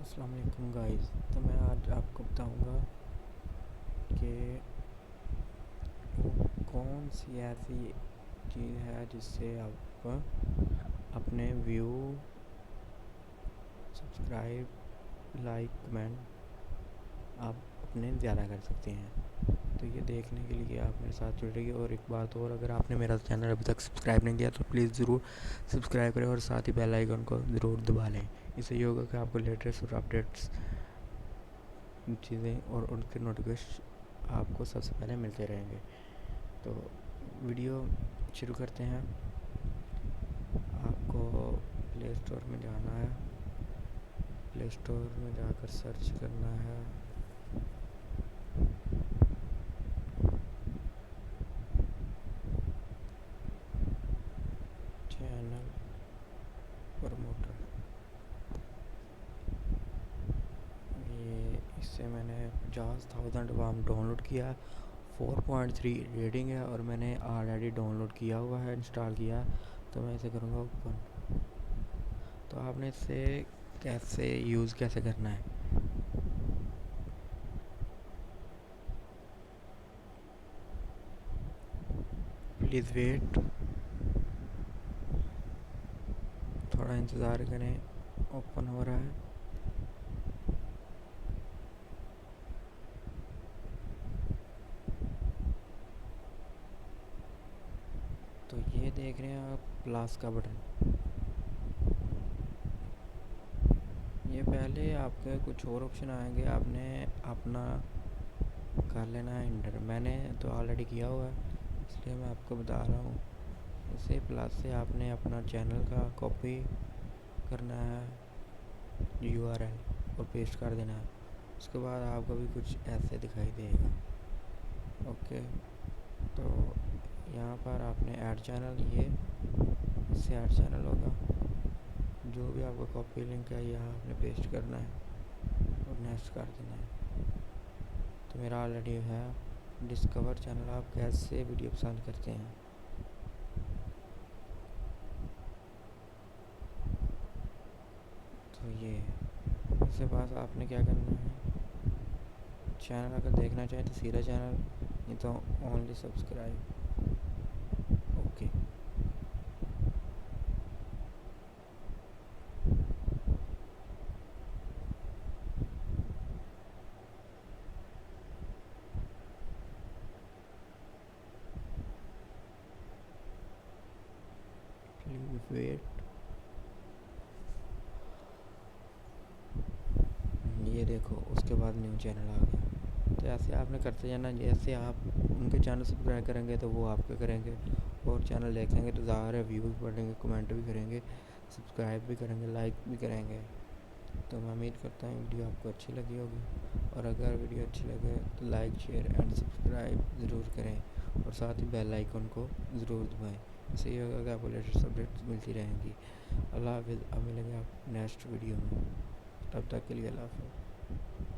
अस्सलाम वालेकुम गाइस। तो मैं आज आपको बताऊंगा कि वो कौन सी ऐसी चीज़ है जिससे आप अपने व्यू, सब्सक्राइब, लाइक, कमेंट आप अपने ज़्यादा कर सकते हैं। तो ये देखने के लिए आप मेरे साथ जुड़ रहिए। और एक बात और, अगर आपने मेरा चैनल अभी तक सब्सक्राइब नहीं किया तो प्लीज़ ज़रूर सब्सक्राइब करें और साथ ही बेल आइकन को ज़रूर दबा लें। इससे ये होगा कि आपको लेटेस्ट और अपडेट्स चीज़ें और उनके नोटिफिकेशन आपको सबसे पहले मिलते रहेंगे। तो वीडियो शुरू करते हैं। आपको प्ले स्टोर में जाना है। प्ले स्टोर में जाकर सर्च करना है चैनल प्रमोटर। ये इससे मैंने 50,000 वाम डाउनलोड किया। 4.3 रेटिंग है और मैंने ऑलरेडी डाउनलोड किया हुआ है, इंस्टॉल किया। तो मैं इसे करूँगा ओपन। तो आपने इसे कैसे यूज़ कैसे करना है, प्लीज़ वेट, थोड़ा इंतज़ार करें। ओपन हो रहा है। तो ये देख रहे हैं आप प्लस का बटन। ये पहले आपके कुछ और ऑप्शन आएंगे, आपने अपना कर लेना है इंटर। मैंने तो ऑलरेडी किया हुआ है इसलिए मैं आपको बता रहा हूँ। इसे प्लस से आपने अपना चैनल का कॉपी करना है यूआरएल और पेस्ट कर देना है। उसके बाद आपको भी कुछ ऐसे दिखाई देगा। ओके, तो यहाँ पर आपने ऐड चैनल, ये इससे ऐड चैनल होगा। जो भी आपका कॉपी लिंक है यहाँ आपने पेस्ट करना है और नेक्स्ट कर देना है। तो मेरा ऑलरेडी है डिस्कवर चैनल। आप कैसे वीडियो पसंद करते हैं। तो ये इसके पास आपने क्या करना है, चैनल अगर देखना चाहें तो सीधा चैनल, नहीं तो only subscribe. Okay, please wait. ये देखो, उसके बाद न्यू चैनल आ गया। तो ऐसे आपने करते जाना। जैसे आप उनके चैनल सब्सक्राइब करेंगे तो वो आपके करेंगे, और चैनल देखेंगे तो ज़्यादा व्यूज़ बढ़ेंगे, कमेंट भी करेंगे, सब्सक्राइब भी करेंगे, लाइक भी करेंगे। तो मैं उम्मीद करता हूँ वीडियो आपको अच्छी लगी होगी। और अगर वीडियो अच्छी लगे तो लाइक, शेयर एंड सब्सक्राइब ज़रूर करें और साथ ही बेल आइकन को ज़रूर दबाएं। इससे ये होगा कि आपको लेटेस्ट अपडेट्स मिलती रहेंगी। अल्लाह हाफिज़। अब मिलेंगे आप नेक्स्ट वीडियो में। तब तक के लिए अल्लाह हाफिज़।